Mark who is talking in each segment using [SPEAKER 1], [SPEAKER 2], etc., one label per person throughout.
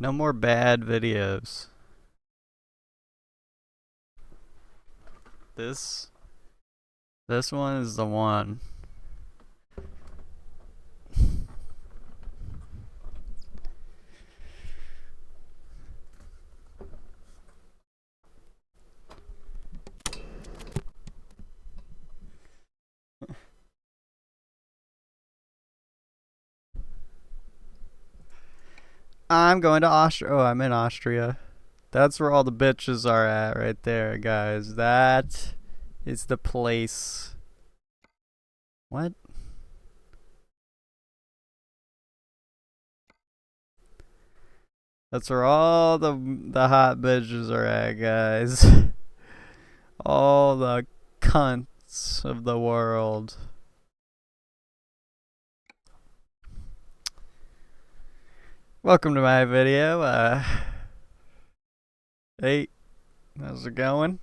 [SPEAKER 1] No more bad videos. This one is the one. I'm going to Austria. Oh, I'm in Austria. That's where all the bitches are at right there, guys. That is the place. What? That's where all the hot bitches are at, guys. All the cunts of the world. Welcome to my video. Hey, how's it going?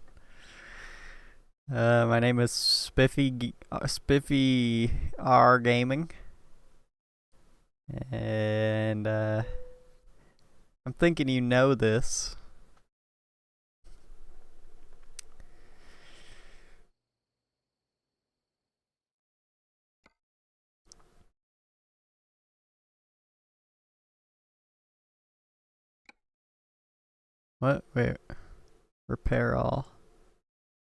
[SPEAKER 1] My name is Spiffy R Gaming, and I'm thinking you know this. What? Wait. Repair all.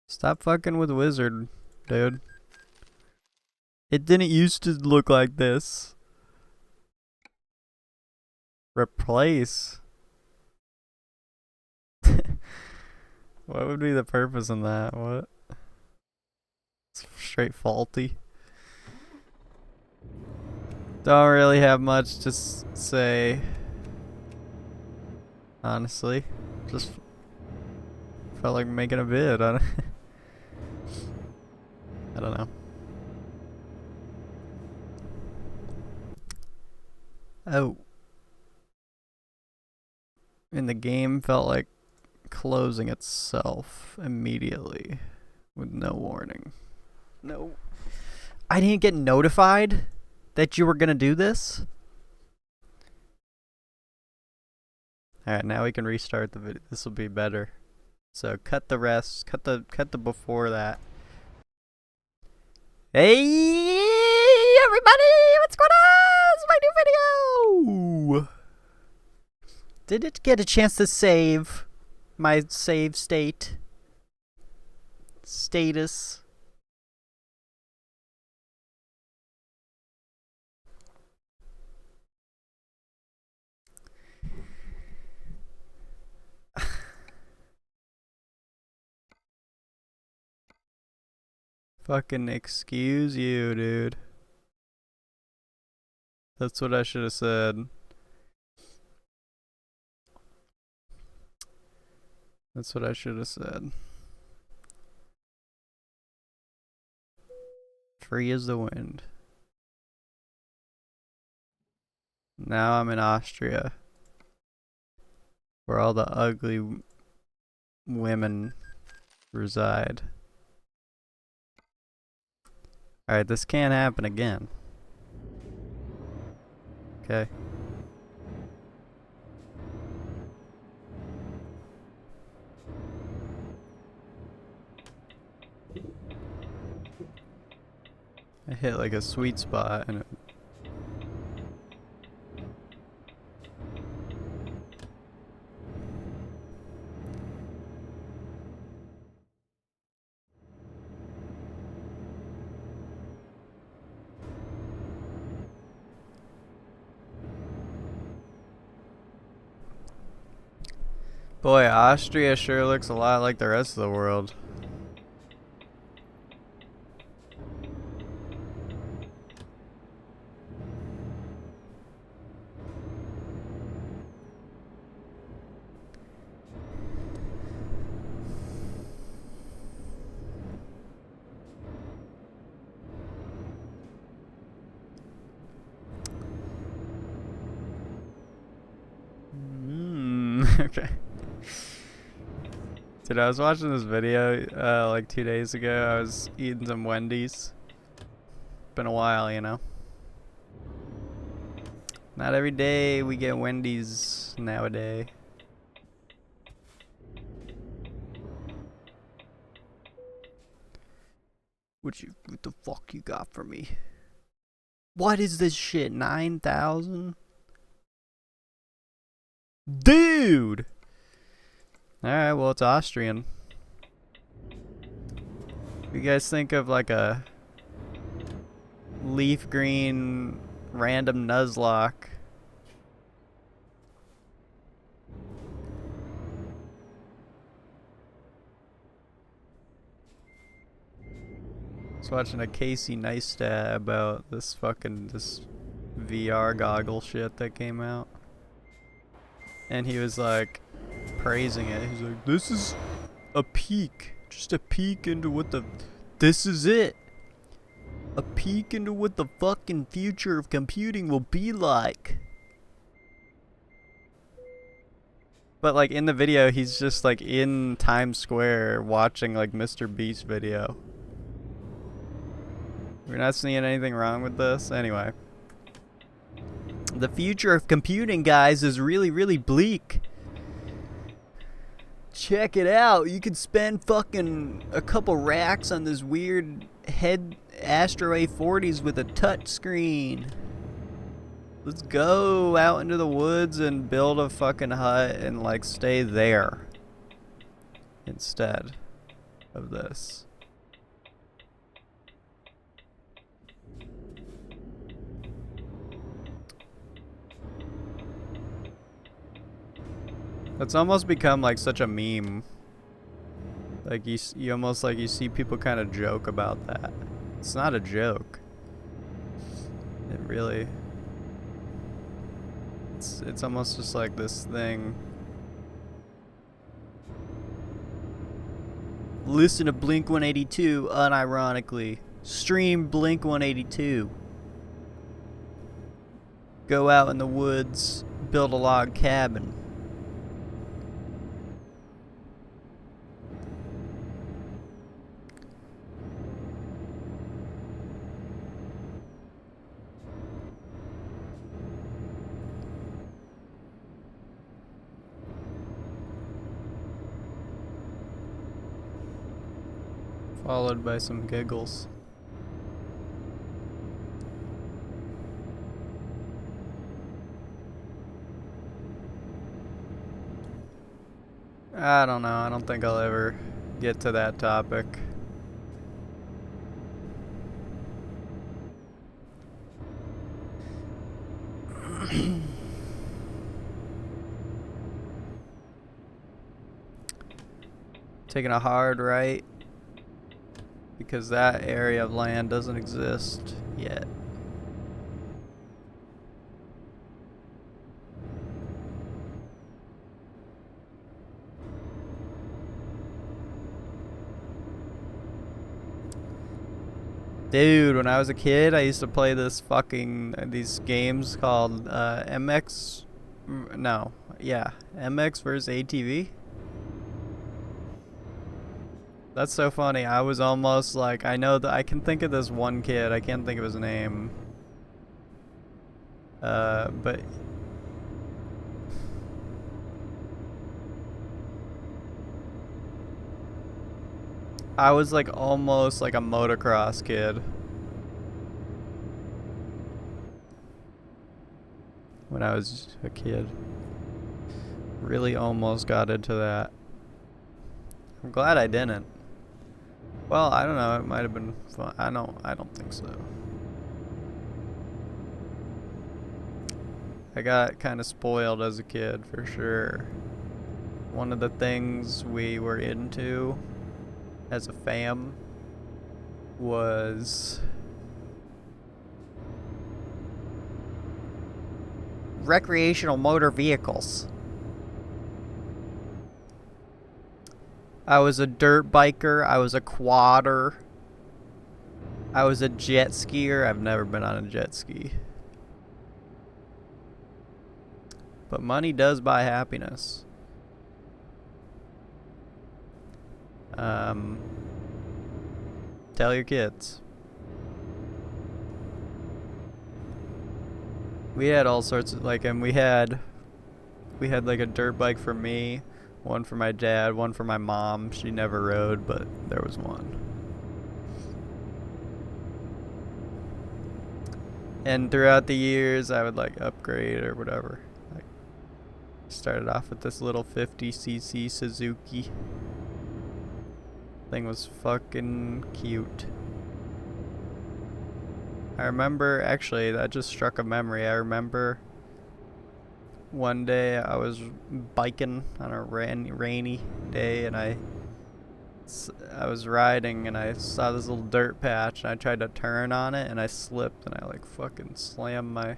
[SPEAKER 1] Stop fucking with Wizard, dude. It didn't used to look like this. Replace? What would be the purpose in that? What? It's straight faulty. Don't really have much to say. Honestly. Just felt like making a vid on it. I don't know. Oh. And the game felt like closing itself immediately with no warning. No. I didn't get notified that you were gonna do this? Alright, now we can restart the video. This will be better. So cut the rest. Cut the before that. Hey everybody! What's going on? It's my new video! Did it get a chance to save my save state? Status. Fucking excuse you, dude. That's what I should have said. That's what I should have said. Free as the wind. Now I'm in Austria, where all the ugly women reside. Alright, this can't happen again. Okay. I hit like a sweet spot and it... Boy, Austria sure looks a lot like the rest of the world. Okay. Dude, I was watching this video like 2 days ago. I was eating some Wendy's. Been a while, you know. Not every day we get Wendy's nowadays. What the fuck you got for me? What is this shit? 9,000? Dude! Alright, well, it's Austrian. You guys think of like a leaf green random Nuzlocke. I was watching a Casey Neistat about this VR goggle shit that came out. And he was like praising it. He's like, this is a peek. Just a peek into what this is it. A peek into what the fucking future of computing will be like. But like in the video, he's just like in Times Square watching like Mr. Beast video. We're not seeing anything wrong with this. Anyway. The future of computing, guys, is really, really bleak. Check it out. You could spend fucking a couple racks on this weird head Astro A40s with a touch screen. Let's go out into the woods and build a fucking hut and like stay there instead of this. It's almost become like such a meme. Like you almost like you see people kind of joke about that. It's not a joke. It really. It's almost just like this thing. Listen to Blink 182 unironically. Stream Blink 182. Go out in the woods, build a log cabin. Followed by some giggles. I don't know. I don't think I'll ever get to that topic. Taking a hard right. Because that area of land doesn't exist yet. Dude, when I was a kid, I used to play these games called MX. No, yeah, MX versus ATV. That's so funny. I was almost like, I know that I can think of this one kid. I can't think of his name. But I was like almost like a motocross kid when I was a kid. Really almost got into that. I'm glad I didn't. Well, I don't know. It might have been fun. I don't think so. I got kind of spoiled as a kid, for sure. One of the things we were into as a fam was recreational motor vehicles. I was a dirt biker, I was a quadder, I was a jet skier. I've never been on a jet ski. But money does buy happiness. Tell your kids. We had all sorts of like, and we had like a dirt bike for me, one for my dad, one for my mom. She never rode, but there was one. And throughout the years, I would like upgrade or whatever. Like, started off with this little 50cc Suzuki. Thing was fucking cute. I remember, actually, that just struck a memory. I remember one day I was biking on a rainy day, and I was riding and I saw this little dirt patch and I tried to turn on it and I slipped and I like fucking slammed my, I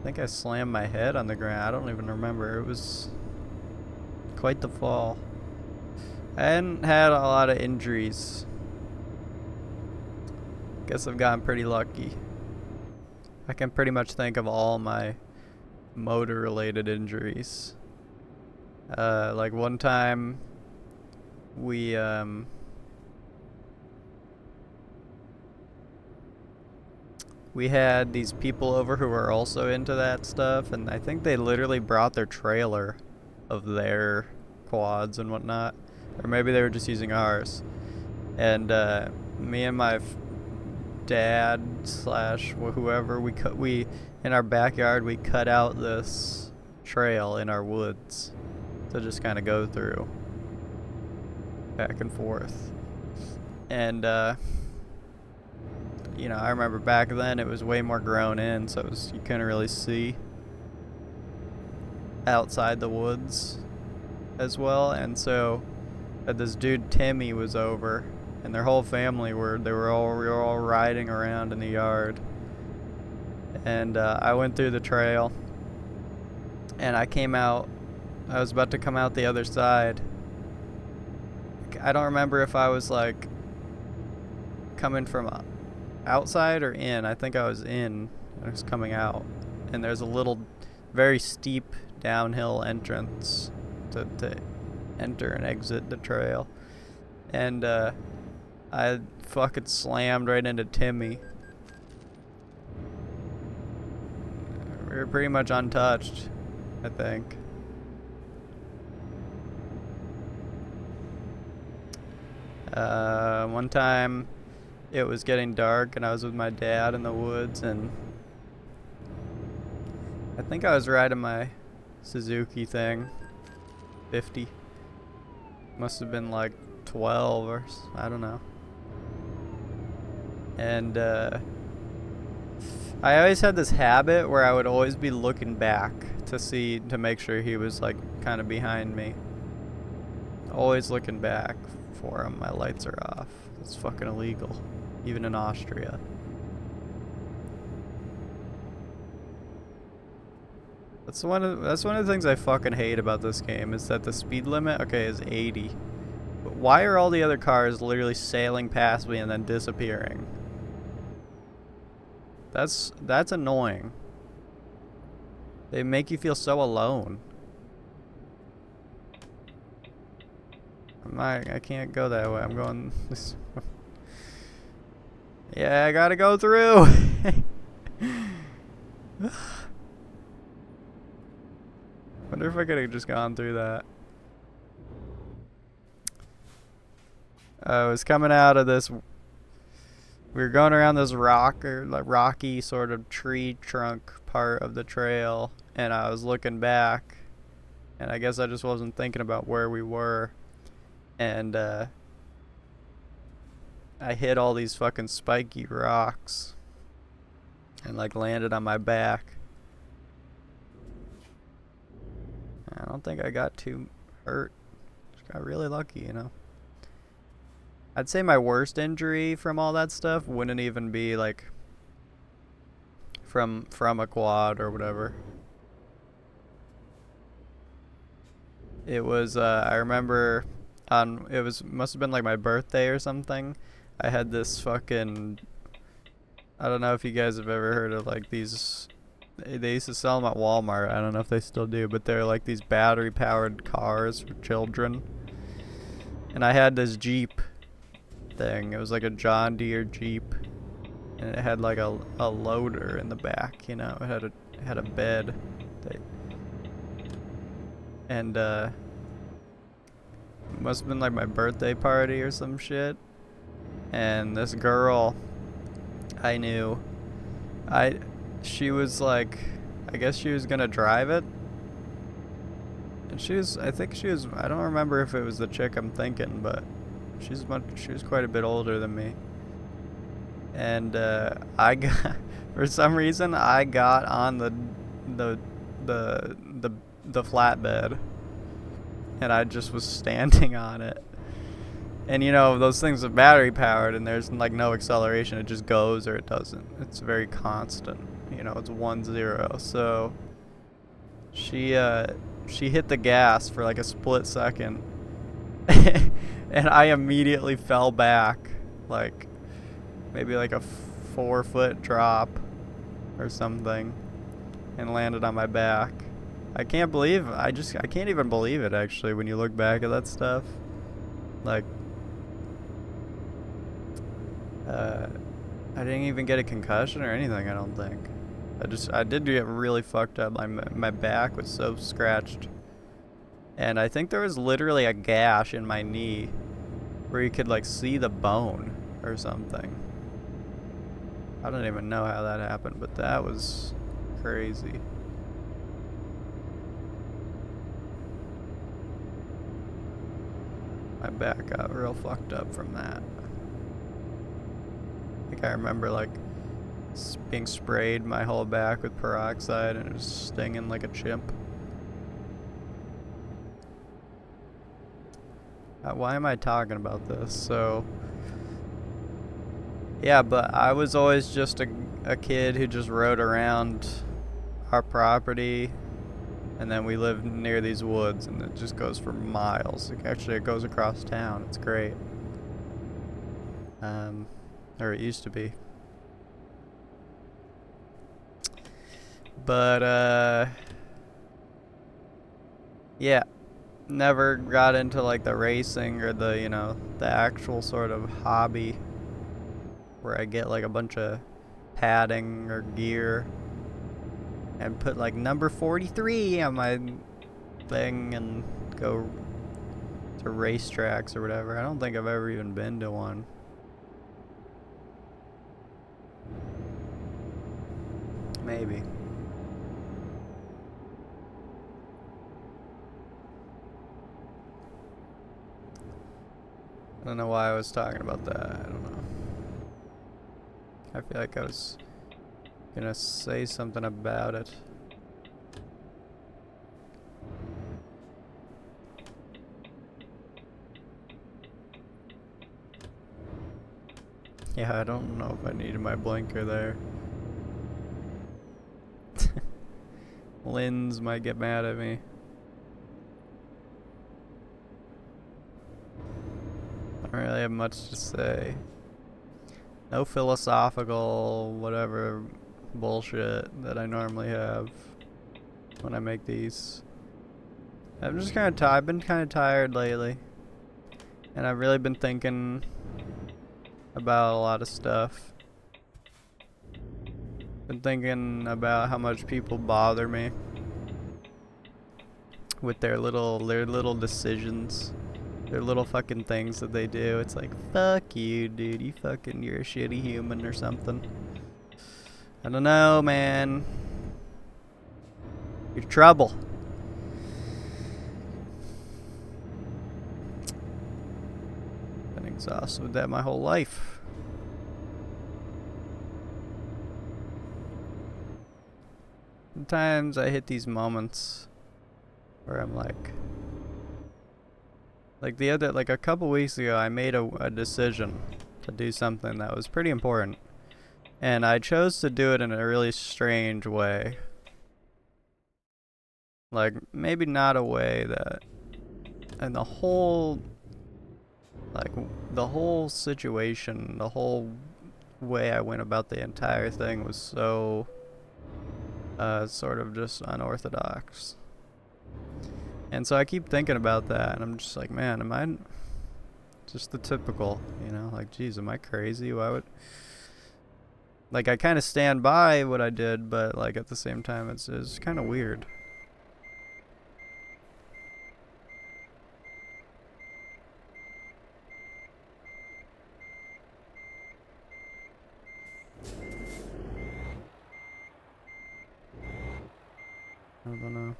[SPEAKER 1] think I slammed my head on the ground. I don't even remember. It was quite the fall. I hadn't had a lot of injuries. Guess I've gotten pretty lucky. I can pretty much think of all my motor related injuries. Like one time we had these people over who were also into that stuff, and I think they literally brought their trailer of their quads and whatnot, or maybe they were just using ours. And me and my dad slash whoever, we in our backyard we cut out this trail in our woods to just kind of go through back and forth. And you know, I remember back then it was way more grown in, so you couldn't really see outside the woods as well. And so this dude Timmy was over, and their whole family we were all riding around in the yard. And I went through the trail, and I was about to come out the other side. I don't remember if I was like coming from outside or in. I think I was in. I was coming out, and there's a little, very steep downhill entrance to enter and exit the trail, and I fucking slammed right into Timmy. We were pretty much untouched, I think. One time it was getting dark and I was with my dad in the woods, and I think I was riding my Suzuki thing, 50. Must have been like 12 or I don't know. And I always had this habit where I would always be looking back to make sure he was like kind of behind me. Always looking back for him. My lights are off. It's fucking illegal, even in Austria. That's one of the things I fucking hate about this game, is that the speed limit, okay, is 80. But why are all the other cars literally sailing past me and then disappearing? That's annoying. They make you feel so alone. I can't go that way. I'm going this. Yeah, I gotta go through. Wonder if I could have just gone through that. I was coming out of this. We were going around this rocky sort of tree trunk part of the trail, and I was looking back, and I guess I just wasn't thinking about where we were, and I hit all these fucking spiky rocks and like landed on my back. I don't think I got too hurt. Just got really lucky, you know. I'd say my worst injury from all that stuff wouldn't even be like from a quad or whatever. It was I remember must have been like my birthday or something. I had this fucking, I don't know if you guys have ever heard of like these, they used to sell them at Walmart. I don't know if they still do, but they're like these battery powered cars for children. And I had this Jeep thing. It was like a John Deere Jeep, and it had like a loader in the back, you know. It had a bed. And it must have been like my birthday party or some shit. And this girl I knew, she was like, I guess she was gonna drive it. And I think she was, I don't remember if it was the chick I'm thinking, but she was quite a bit older than me. And I got, for some reason, I got on the flatbed, and I just was standing on it. And you know, those things are battery powered, and there's like no acceleration. It just goes or it doesn't. It's very constant. You know, it's 1-0. So she hit the gas for like a split second, and I immediately fell back, like maybe like a 4-foot drop or something, and landed on my back. I can't even believe it, actually, when you look back at that stuff. Like, I didn't even get a concussion or anything, I don't think. I did get really fucked up. My back was so scratched. And I think there was literally a gash in my knee where you could like see the bone or something. I don't even know how that happened, but that was crazy. My back got real fucked up from that. I think I remember like being sprayed my whole back with peroxide and it was stinging like a chimp. Why am I talking about this? So, yeah, but I was always just a kid who just rode around our property, and then we lived near these woods, and it just goes for miles. Actually, it goes across town. It's great. Or it used to be. But, yeah. Never got into like the racing or the, you know, the actual sort of hobby where I get like a bunch of padding or gear and put like number 43 on my thing and go to racetracks or whatever. I don't think I've ever even been to one. Maybe. I don't know why I was talking about that. I don't know. I feel like I was gonna say something about it. Yeah, I don't know if I needed my blinker there. Linz might get mad at me. I don't really have much to say. No philosophical whatever bullshit that I normally have when I make these. I'm just kind of I've been kind of tired lately, and I've really been thinking about a lot of stuff. Been thinking about how much people bother me with their little decisions. Their little fucking things that they do. It's like, fuck you, dude. You're a shitty human or something. I don't know, man. You're trouble. Been exhausted with that my whole life. Sometimes I hit these moments where I'm like a couple weeks ago, I made a decision to do something that was pretty important. And I chose to do it in a really strange way. Like, maybe not a way that... And the whole situation, the whole way I went about the entire thing was so... sort of just unorthodox. And so I keep thinking about that, and I'm just like, man, am I just the typical, you know, like, geez, am I crazy? Why would Like, I kind of stand by what I did, but, like, at the same time, it's kind of weird. I don't know.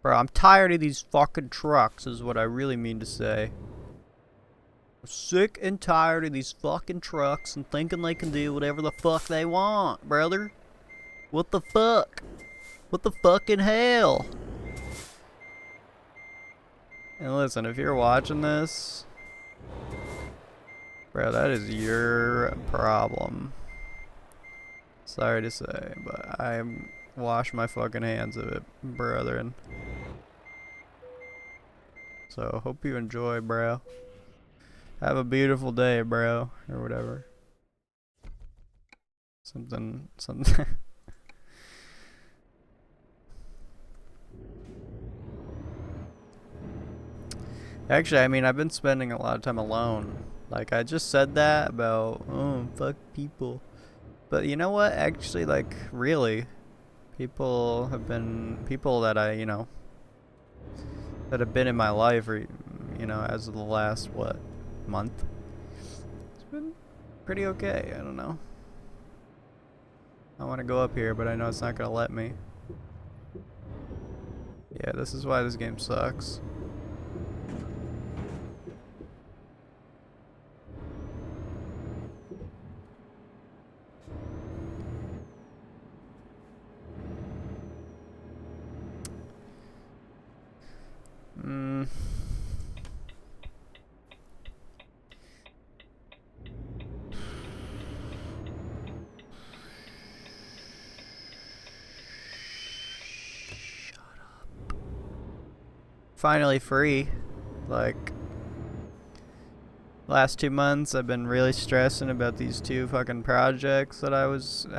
[SPEAKER 1] Bro, I'm tired of these fucking trucks, is what I really mean to say. I'm sick and tired of these fucking trucks and thinking they can do whatever the fuck they want, brother. What the fuck? What the fucking hell? And listen, if you're watching this, bro, that is your problem. Sorry to say, but I wash my fucking hands of it, brethren. So, hope you enjoy, bro. Have a beautiful day, bro, or whatever. Something. Actually, I mean, I've been spending a lot of time alone. Like, I just said that about, oh, fuck people. But you know what? Actually, like, really, people that I, that have been in my life, or, as of the last, what, month? It's been pretty okay. I don't know. I want to go up here, but I know it's not going to let me. Yeah, this is why this game sucks. Finally free. Like, last 2 months I've been really stressing about these two fucking projects that I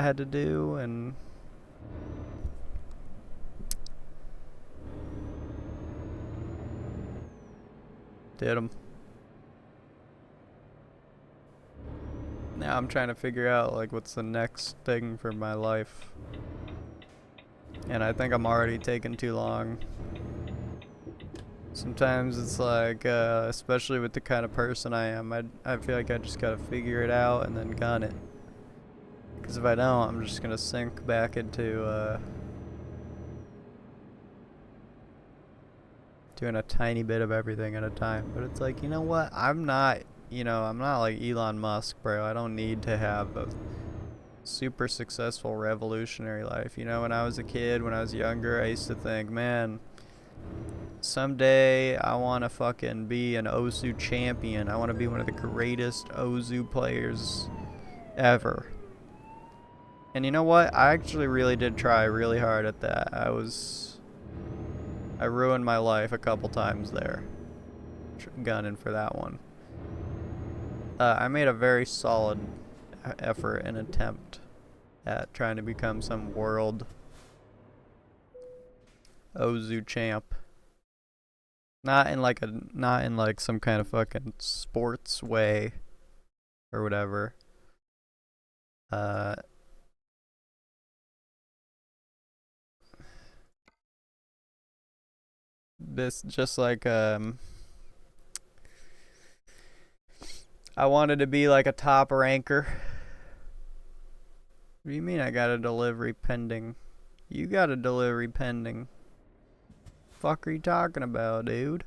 [SPEAKER 1] had to do, and did them. Now I'm trying to figure out, like, what's the next thing for my life. And I think I'm already taking too long. Sometimes it's like, especially with the kind of person I am, I feel like I just gotta figure it out and then gun it. Because if I don't, I'm just gonna sink back into, doing a tiny bit of everything at a time. But it's like, you know what? I'm not like Elon Musk, bro. I don't need to have a super successful revolutionary life. When I was a kid, when I was younger, I used to think, man, someday I want to fucking be an Ozu champion. I want to be one of the greatest Ozu players ever. And you know what? I actually really did try really hard at that. I ruined my life a couple times there. Gunning for that one. I made a very solid effort and attempt at trying to become some world Ozu champ. Not in like some kind of fucking sports way or whatever. This just like I wanted to be like a top ranker. What do you mean I got a delivery pending? You got a delivery pending. Fuck are you talking about, dude?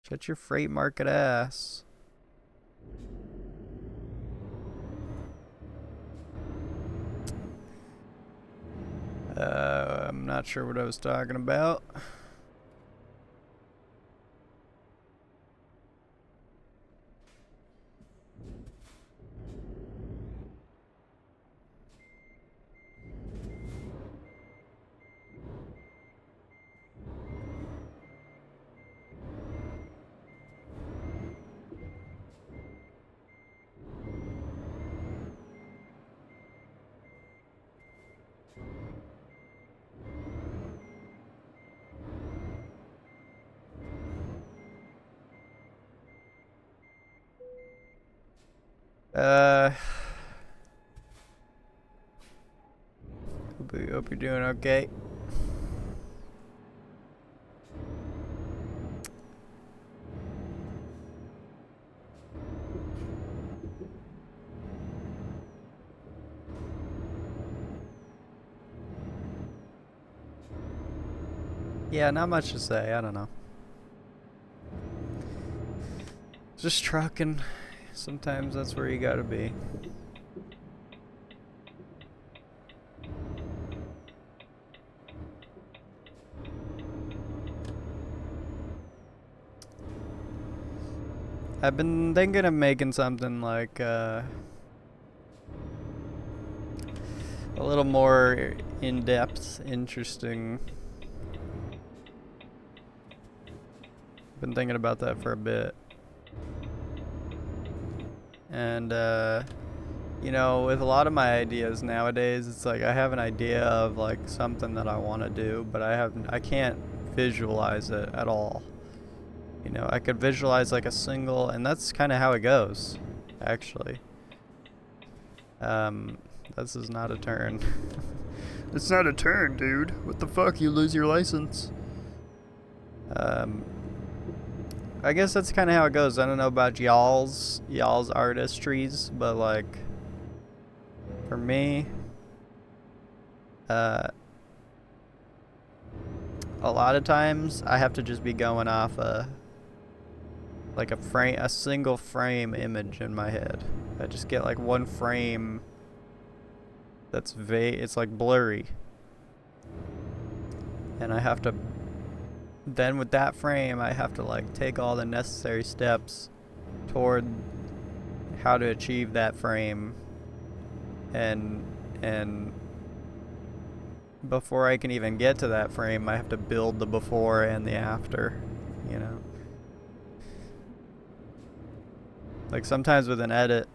[SPEAKER 1] Shut your freight market ass. I'm not sure what I was talking about. Uh, hope you're doing okay. Yeah, not much to say. I don't know. Just trucking. Sometimes that's where you gotta be. I've been thinking of making something like a little more in-depth, interesting. Been thinking about that for a bit. And you know, with a lot of my ideas nowadays, it's like I have an idea of like something that I want to do, but I can't visualize it at all. You know, I could visualize like a single, and that's kind of how it goes, actually. This is not a turn. It's not a turn, dude. What the fuck? You lose your license. I guess that's kind of how it goes. I don't know about y'all's artistries, but like for me, a lot of times I have to just be going off like a single frame image in my head. I just get like one frame that's vague. It's like blurry, and I have to. Then with that frame, I have to like take all the necessary steps toward how to achieve that frame, and before I can even get to that frame, I have to build the before and the after, you know. Like sometimes with an edit,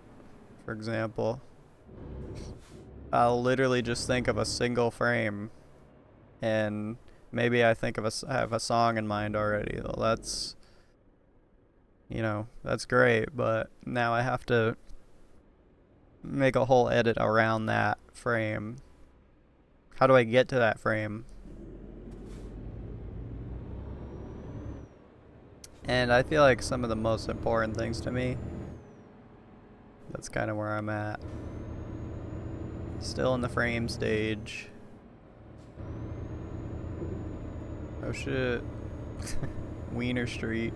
[SPEAKER 1] for example, I'll literally just think of a single frame, and maybe I have a song in mind already. Well, that's, you know, that's great, but now I have to make a whole edit around that frame. How do I get to that frame? And I feel like some of the most important things to me, that's kind of where I'm at. Still in the frame stage. Oh shit. Wiener Street.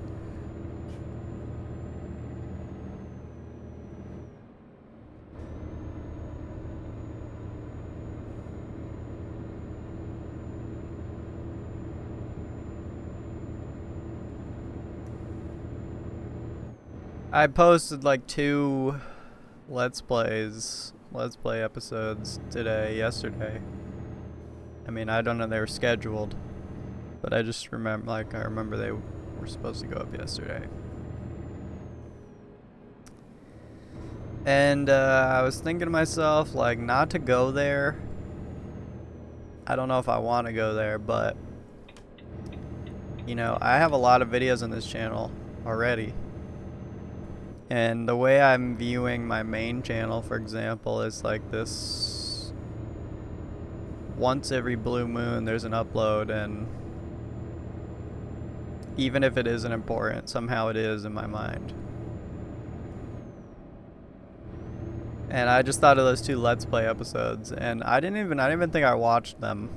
[SPEAKER 1] I posted like 2 Let's Play episodes yesterday. I mean, I don't know they were scheduled, but I just remember, I remember they were supposed to go up yesterday. And I was thinking to myself, like, not to go there. I don't know if I want to go there, but, you know, I have a lot of videos on this channel already. And the way I'm viewing my main channel, for example, is like this. Once every blue moon, there's an upload, and even if it isn't important, somehow it is in my mind. And I just thought of those 2 Let's Play episodes, and I didn't even think I watched them,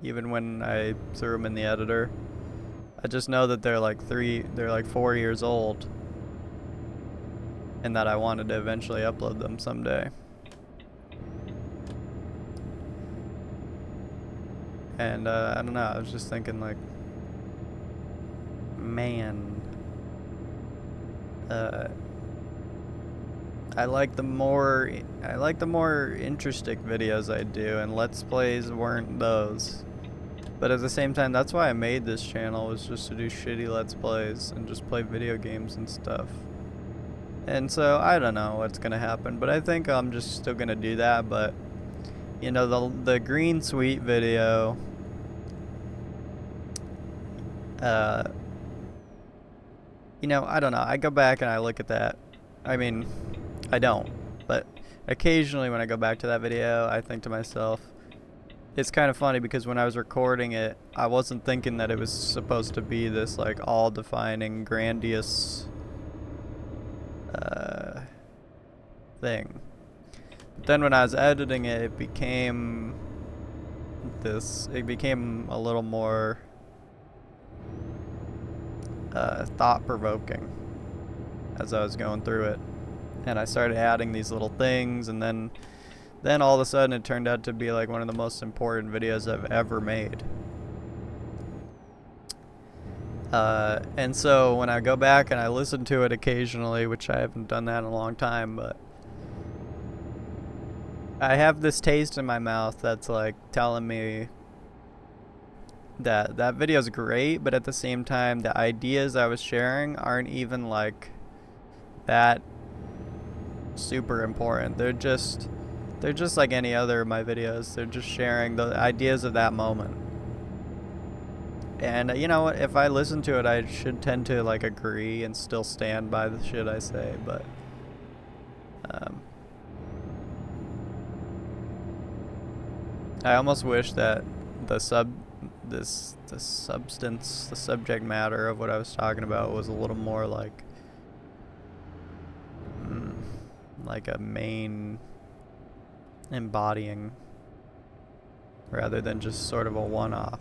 [SPEAKER 1] even when I threw them in the editor. I just know that they're like 4 years old, and that I wanted to eventually upload them someday. And I don't know, I was just thinking like, man, I like the more interesting videos I do, and Let's Plays weren't those. But at the same time, that's why I made this channel, was just to do shitty Let's Plays and just play video games and stuff. And so I don't know what's gonna happen, but I think I'm just still gonna do that. But you know, the Green Sweet video, you know, I don't know. I go back and I look at that. I mean, I don't. But occasionally when I go back to that video, I think to myself, it's kind of funny because when I was recording it, I wasn't thinking that it was supposed to be this like all-defining, grandiose thing. But then when I was editing it, it became a little more thought-provoking as I was going through it. And I started adding these little things, and then all of a sudden it turned out to be like one of the most important videos I've ever made. And so when I go back and I listen to it occasionally, which I haven't done that in a long time, but I have this taste in my mouth that's like telling me that that video's great, but at the same time the ideas I was sharing aren't even like that super important. They're just like any other of my videos. They're just sharing the ideas of that moment. And you know what, if I listen to it, I should tend to like agree and still stand by the shit I say, but I almost wish that the subject matter of what I was talking about was a little more like a main embodying rather than just sort of a one-off.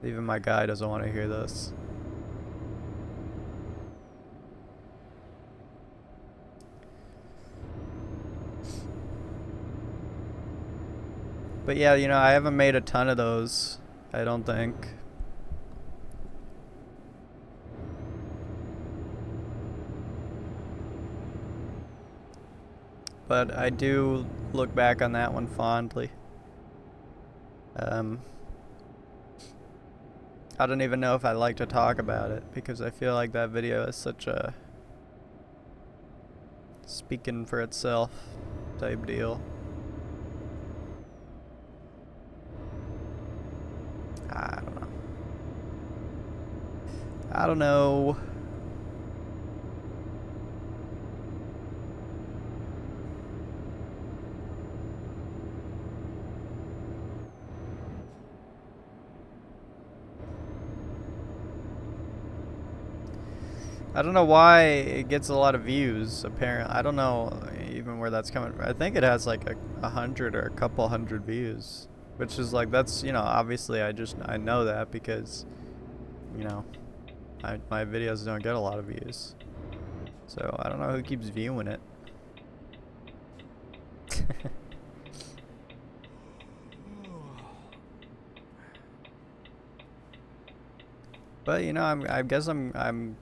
[SPEAKER 1] Even my guy doesn't want to hear this. But yeah, you know, I haven't made a ton of those, I don't think. But I do look back on that one fondly. I don't even know if I'd like to talk about it because I feel like that video is such a speaking for itself type deal. I don't know. I don't know why it gets a lot of views, apparently. I don't know even where that's coming from. I think it has like 100 or a couple hundred views. Which is like, that's, you know, obviously I know that because, you know, my videos don't get a lot of views. So I don't know who keeps viewing it. But you know, I guess I'm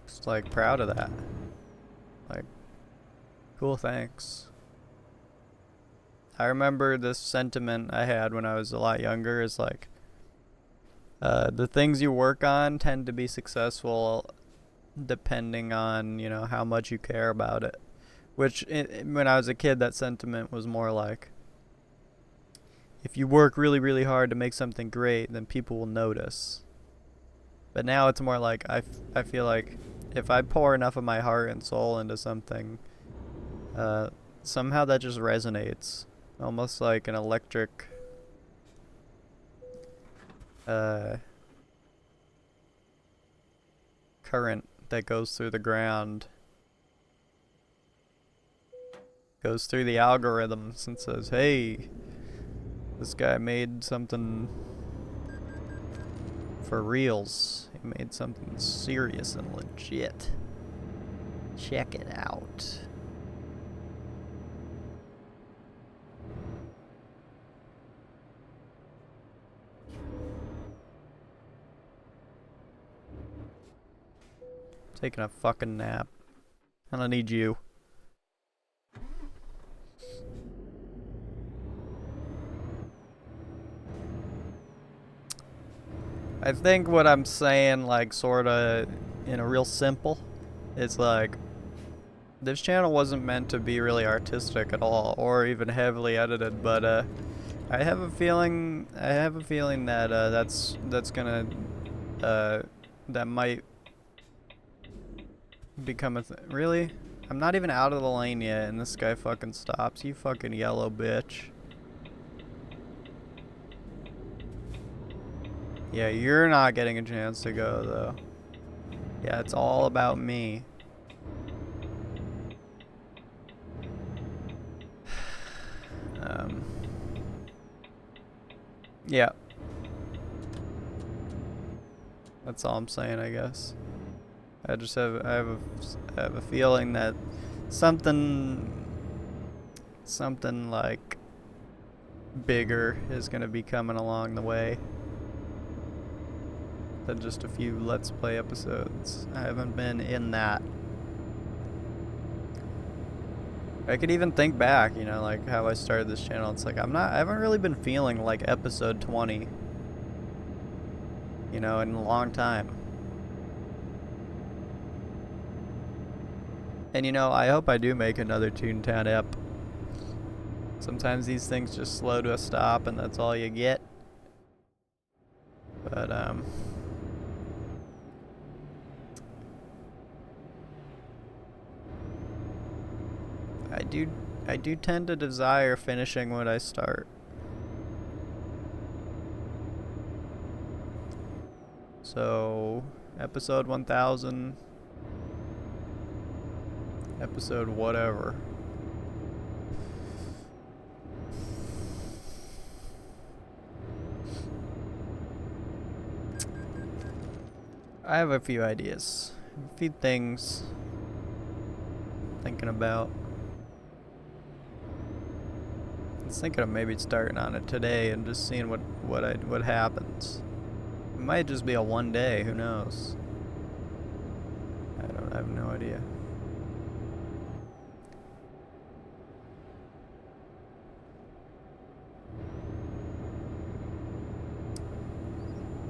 [SPEAKER 1] just like proud of that. Like, cool, thanks. I remember this sentiment I had when I was a lot younger is like, the things you work on tend to be successful depending on, you know, how much you care about it. Which, when I was a kid, that sentiment was more like, if you work really, really hard to make something great, then people will notice. But now it's more like, I feel like if I pour enough of my heart and soul into something, somehow that just resonates. Almost like an electric current that goes through the ground. Goes through the algorithms and says, hey, this guy made something for reals. He made something serious and legit. Check it out. Taking a fucking nap. I don't need you. I think what I'm saying, like, sorta in a real simple, is like, this channel wasn't meant to be really artistic at all, or even heavily edited, but I have a feeling that that's gonna that might become a really? I'm not even out of the lane yet, and this guy fucking stops. You fucking yellow bitch. Yeah, you're not getting a chance to go, though. Yeah, it's all about me. Yeah. That's all I'm saying, I guess. I have a feeling that something like bigger is gonna be coming along the way than just a few Let's Play episodes. I haven't been in that. I could even think back, you know, like how I started this channel. It's like I haven't really been feeling like episode 20, you know, in a long time. And you know, I hope I do make another Toontown ep. Sometimes these things just slow to a stop and that's all you get. But I do tend to desire finishing what I start. So, episode 1000, episode whatever. I have a few ideas, a few things I'm thinking about. I was thinking of maybe starting on it today and just seeing what happens. It might just be a one day, who knows? I have no idea.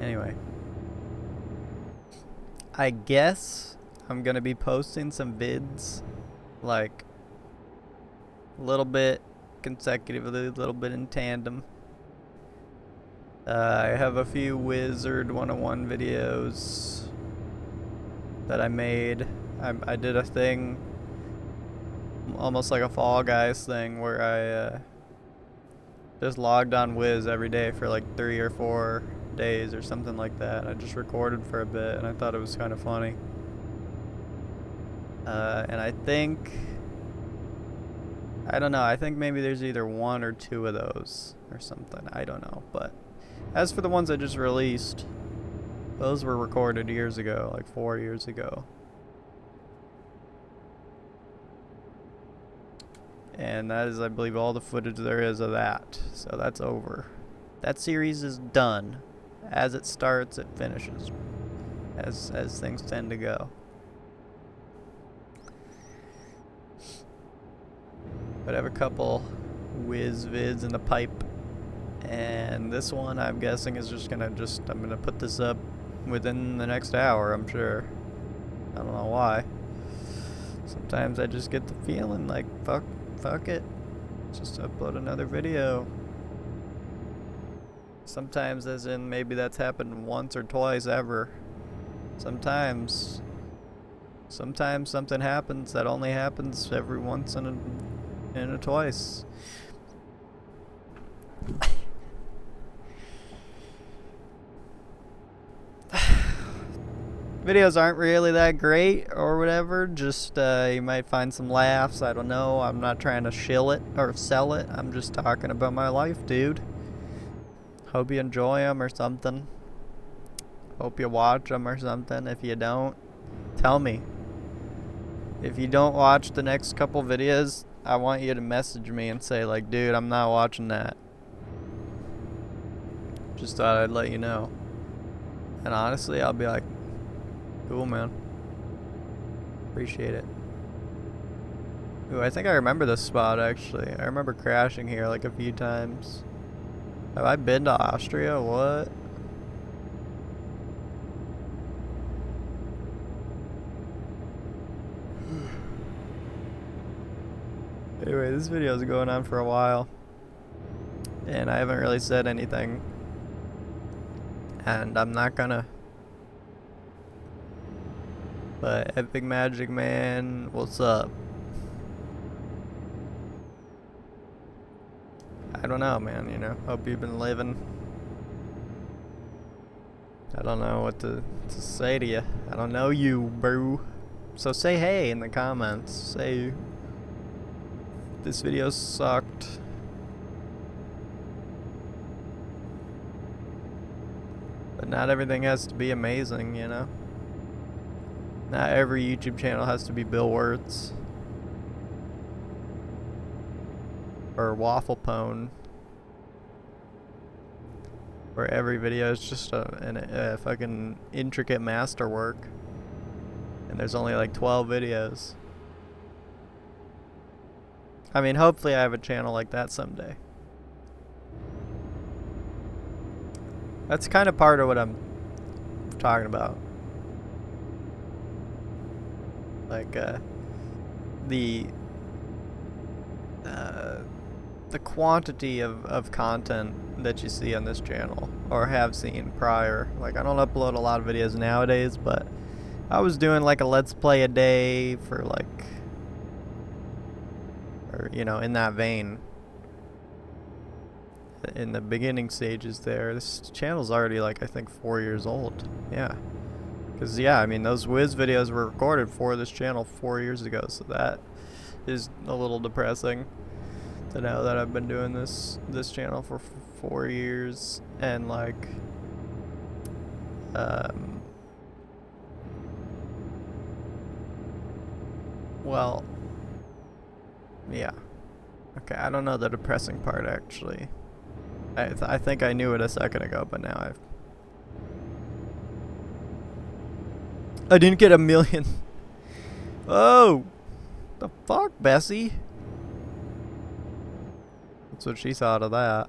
[SPEAKER 1] Anyway, I guess I'm gonna be posting some vids, like a little bit consecutively, a little bit in tandem. I have a few Wizard 101 videos that I made. I did a thing, almost like a Fall Guys thing, where I just logged on Wiz every day for like 3 or 4 days or something like that. I just recorded for a bit and I thought it was kind of funny. And I think, I don't know, I think maybe there's either 1 or 2 of those or something. I don't know. But as for the ones I just released, those were recorded years ago, like 4 years ago. And that is, I believe, all the footage there is of that. So that's over. That series is done. As it starts, it finishes. As things tend to go. But I have a couple whiz vids in the pipe. And this one, I'm guessing, is I'm gonna put this up within the next hour, I'm sure. I don't know why. Sometimes I just get the feeling like, fuck it. Just upload another video. Sometimes, as in, maybe that's happened once or twice ever. Sometimes something happens that only happens every once in a twice. Videos aren't really that great or whatever, just you might find some laughs, I don't know. I'm not trying to shill it or sell it, I'm just talking about my life, dude. Hope you enjoy them or something. Hope you watch them or something. If you don't, tell me. If you don't watch the next couple videos, I want you to message me and say like, dude, I'm not watching that. Just thought I'd let you know. And honestly, I'll be like, cool, man. Appreciate it. Ooh, I think I remember this spot, actually. I remember crashing here like a few times. Have I been to Austria? What? Anyway, this video is going on for a while. And I haven't really said anything. And I'm not gonna. But Epic Magic Man, what's up? I don't know, man, you know. Hope you've been living. I don't know what to say to you. I don't know you, bro. So say hey in the comments. Say this video sucked. But not everything has to be amazing, you know? Not every YouTube channel has to be Bill Wirtz. Or Waffle Pone. Where every video is just a fucking intricate masterwork. And there's only like 12 videos. I mean, hopefully I have a channel like that someday. That's kind of part of what I'm talking about. Like, the quantity of content that you see on this channel, or have seen prior. Like, I don't upload a lot of videos nowadays, but I was doing like a let's play a day for like, or you know, in that vein. In the beginning stages there. This channel's already like, I think 4 years old. Yeah. Because, yeah, I mean, those Wiz videos were recorded for this channel 4 years ago, so that is a little depressing to know that I've been doing this channel for 4 years, and like, well, yeah. Okay, I don't know the depressing part, actually. I think I knew it a second ago, but now I didn't get 1 million. Oh! The fuck, Bessie? That's what she thought of that.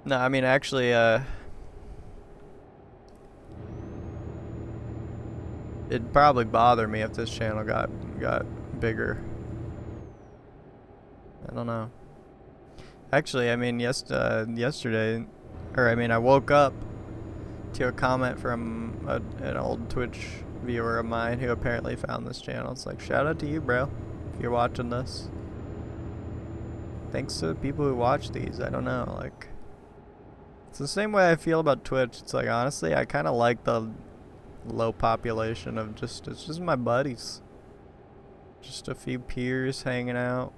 [SPEAKER 1] No, I mean, actually, it'd probably bother me if this channel got bigger. I don't know. Actually, I mean, yesterday, or I mean, I woke up to a comment from an old Twitch viewer of mine who apparently found this channel. It's like, shout out to you, bro, if you're watching this. Thanks to the people who watch these. I don't know, like, it's the same way I feel about Twitch. It's like, honestly, I kind of like the low population of it's just my buddies. Just a few peers hanging out.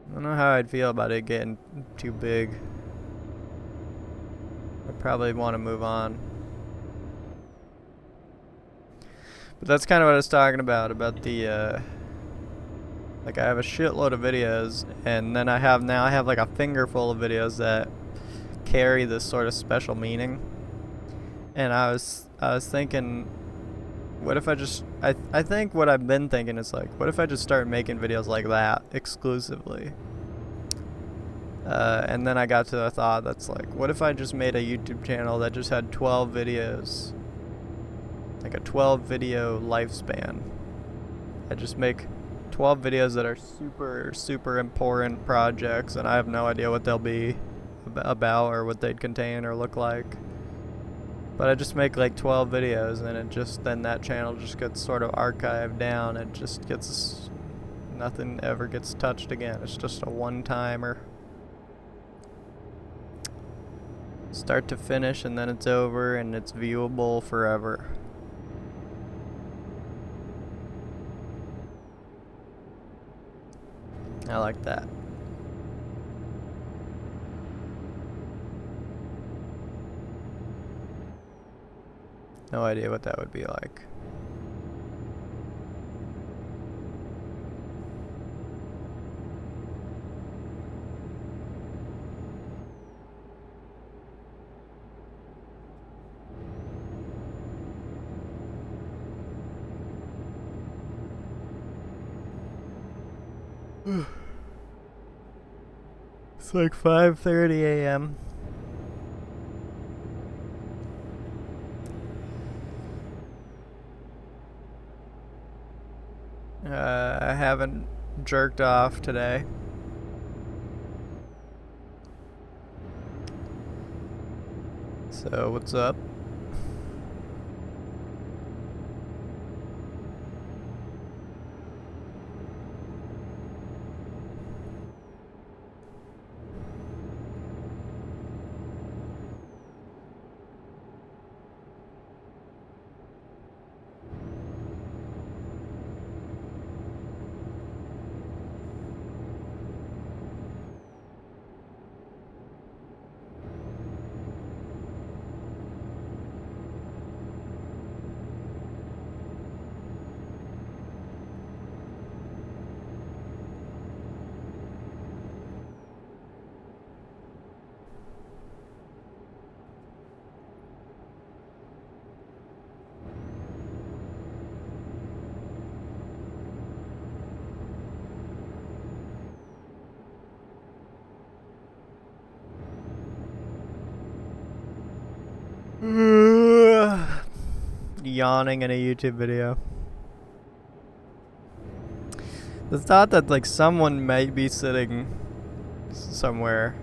[SPEAKER 1] I don't know how I'd feel about it getting too big. I'd probably want to move on. But that's kind of what I was talking about the, like, I have a shitload of videos, and then I have like a finger full of videos that carry this sort of special meaning. And I was thinking, what if I just, I think what I've been thinking is like, what if I just start making videos like that exclusively? And then I got to the thought that's like, what if I just made a YouTube channel that just had 12 videos? Like a 12 video lifespan. I just make 12 videos that are super, super important projects, and I have no idea what they'll be about or what they'd contain or look like. But I just make like 12 videos, and then that channel just gets sort of archived down. It just gets, nothing ever gets touched again. It's just a one-timer. Start to finish, and then it's over, and it's viewable forever. I like that. No idea what that would be like. It's like 5:30 a.m. I haven't jerked off today. So, what's up? yawning in a YouTube video. The thought that like someone might be sitting somewhere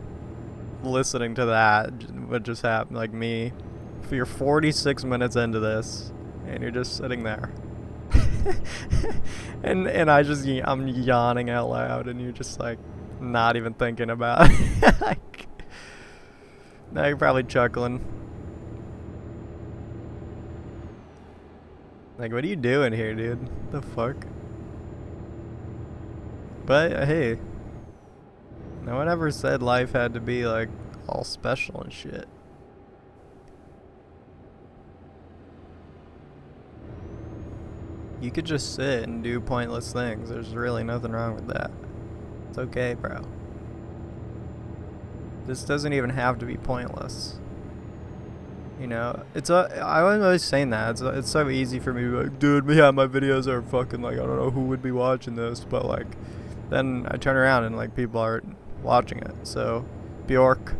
[SPEAKER 1] listening to that would just happen, like me. If you're 46 minutes into this and you're just sitting there and I'm yawning out loud and you're just like not even thinking about it. Like, now you're probably chuckling. Like, what are you doing here, dude? What the fuck? But hey, no one ever said life had to be like all special and shit. You could just sit and do pointless things. There's really nothing wrong with that. It's okay, bro. This doesn't even have to be pointless. You know, I was always saying that. It's so easy for me to be like, dude, yeah, my videos are fucking like, I don't know who would be watching this, but like, then I turn around and like people are watching it. So, Bjork,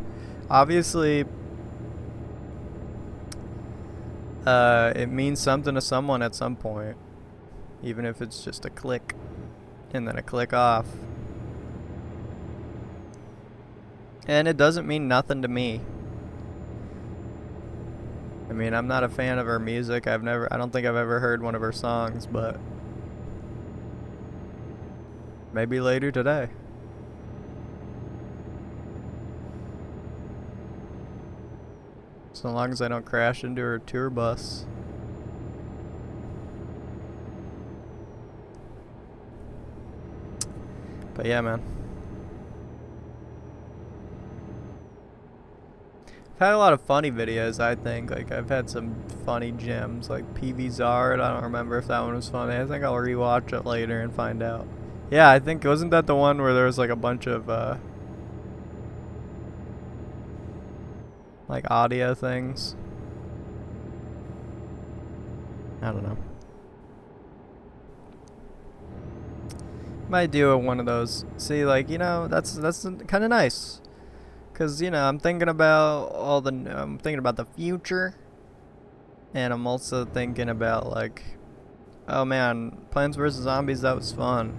[SPEAKER 1] obviously, it means something to someone at some point, even if it's just a click and then a click off. And it doesn't mean nothing to me. I mean, I'm not a fan of her music. I don't think I've ever heard one of her songs, but maybe later today. So long as I don't crash into her tour bus. But yeah, man. I've had a lot of funny videos, I think. Like, I've had some funny gems, like PV Zard. I don't remember if that one was funny. I think I'll rewatch it later and find out. Yeah, I think, wasn't that the one where there was like a bunch of, like audio things? I don't know. Might do one of those. See, like, you know, that's kind of nice. Cause you know, I'm thinking about the future, and I'm also thinking about like, oh man, Plants vs Zombies, that was fun.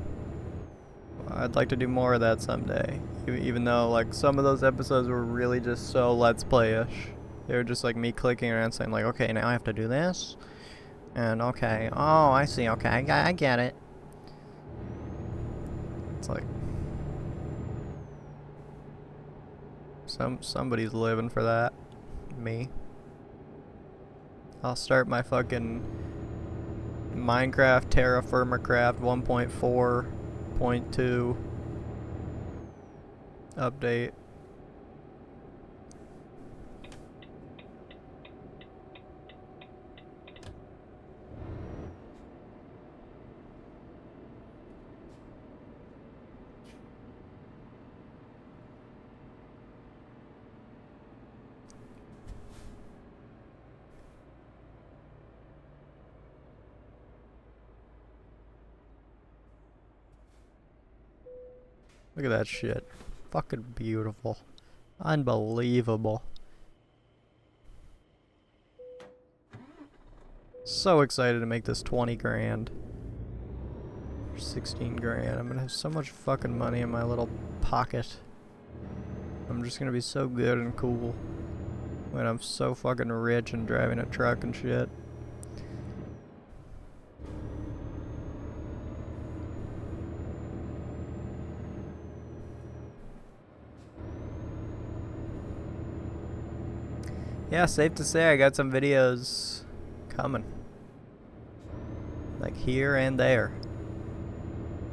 [SPEAKER 1] I'd like to do more of that someday. Even though like some of those episodes were really just so Let's Play-ish. They were just like me clicking around saying like, okay, now I have to do this, and okay, oh I see, okay, I get it. It's like, somebody's living for that. Me. I'll start my fucking Minecraft Terra Firma Craft 1.4.2 update. Look at that shit. Fucking beautiful. Unbelievable. So excited to make this 20 grand. 16 grand. I'm gonna have so much fucking money in my little pocket. I'm just gonna be so good and cool when I'm so fucking rich and driving a truck and shit. Yeah, safe to say I got some videos coming. Like here and there.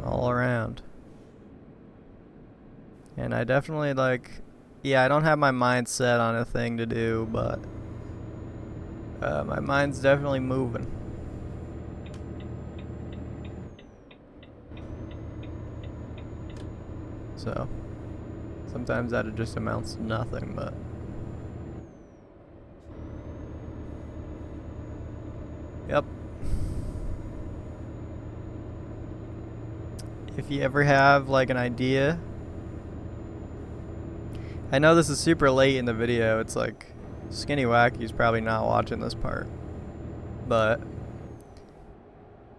[SPEAKER 1] All around. And I definitely like, yeah, I don't have my mind set on a thing to do, but my mind's definitely moving. So, sometimes that just amounts to nothing, but yep. If you ever have like an idea, I know this is super late in the video, it's like Skinny Wacky's probably not watching this part, but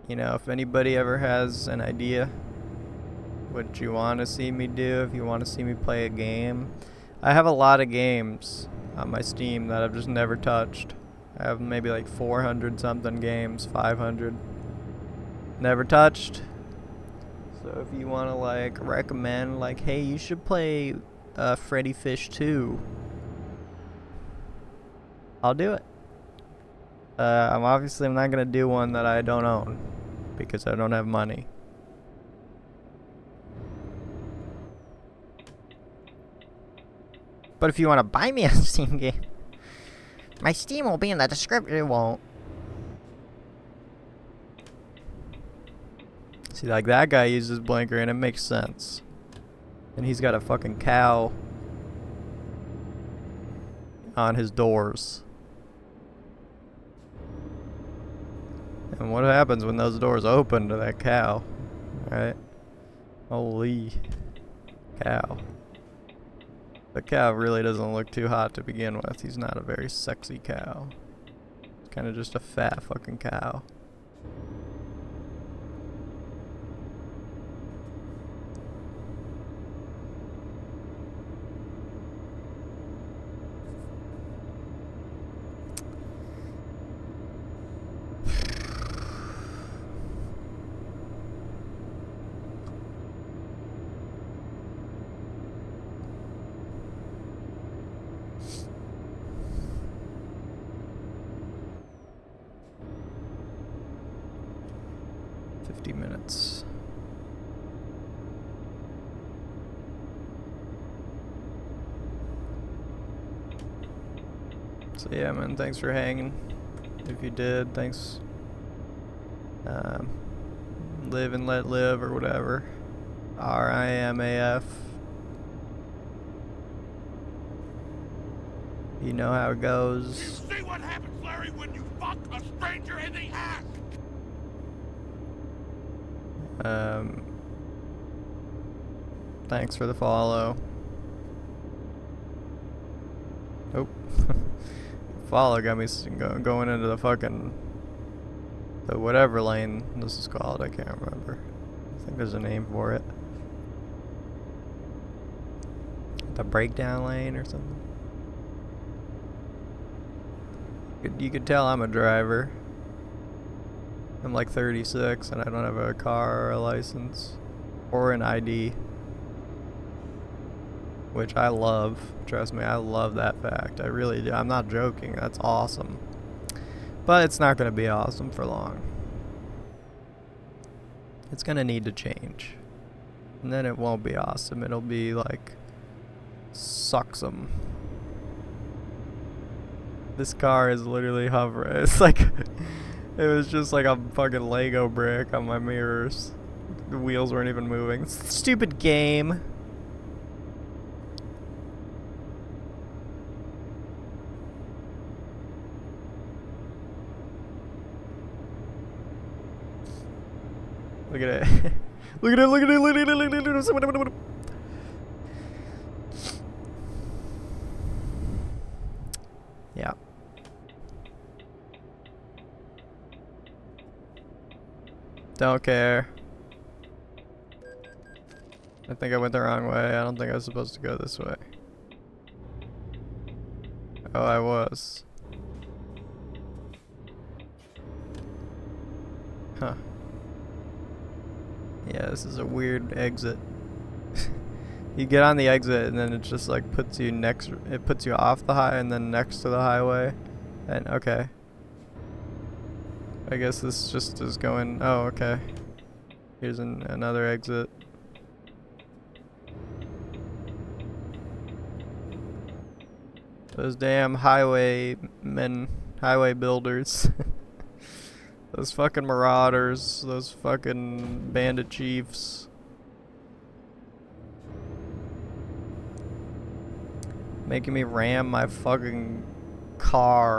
[SPEAKER 1] You know, if anybody ever has an idea what you want to see me do, if you want to see me play a game, I have a lot of games on my Steam that I've just never touched. I have maybe like 400 something games, 500 never touched. So if you want to like recommend like, hey, you should play Freddy Fish 2, I'll do it. I'm not gonna do one that I don't own because I don't have money. But if you want to buy me a Steam game, my Steam will be in the description. It won't. See, like that guy uses blinker and it makes sense. And he's got a fucking cow on his doors. And what happens when those doors open to that cow? Right? Holy cow. The cow really doesn't look too hot to begin with. He's not a very sexy cow. He's kind of just a fat fucking cow. Minutes. So yeah, man, thanks for hanging. If you did, thanks. Live and let live or whatever. RIMAF. You know how it goes.
[SPEAKER 2] You see what happens, Larry, when you fuck a stranger in the act?
[SPEAKER 1] Thanks for the follow. Oh. Follow got me going into the fucking... the whatever lane this is called, I can't remember. I think there's a name for it. The breakdown lane or something. You could tell I'm a driver. I'm like 36 and I don't have a car or a license or an ID, which I love. Trust me, I love that fact. I really do. I'm not joking. That's awesome. But it's not going to be awesome for long. It's going to need to change. And then it won't be awesome. It'll be like sucksome. This car is literally hovering. It's like... it was just like a fucking Lego brick on my mirrors. The wheels weren't even moving. Stupid game. Look at it. Look at it, look at it, look at it, look at it, look at it. Yeah. Don't care. I think I went the wrong way. I don't think I was supposed to go this way. Oh, I was. Huh. Yeah, this is a weird exit. You get on the exit and then it just like puts you next, it puts you off the high and then next to the highway. And okay. I guess this just is going, oh, okay. Here's another exit. Those damn highway builders. Those fucking marauders, those fucking bandit chiefs. Making me ram my fucking car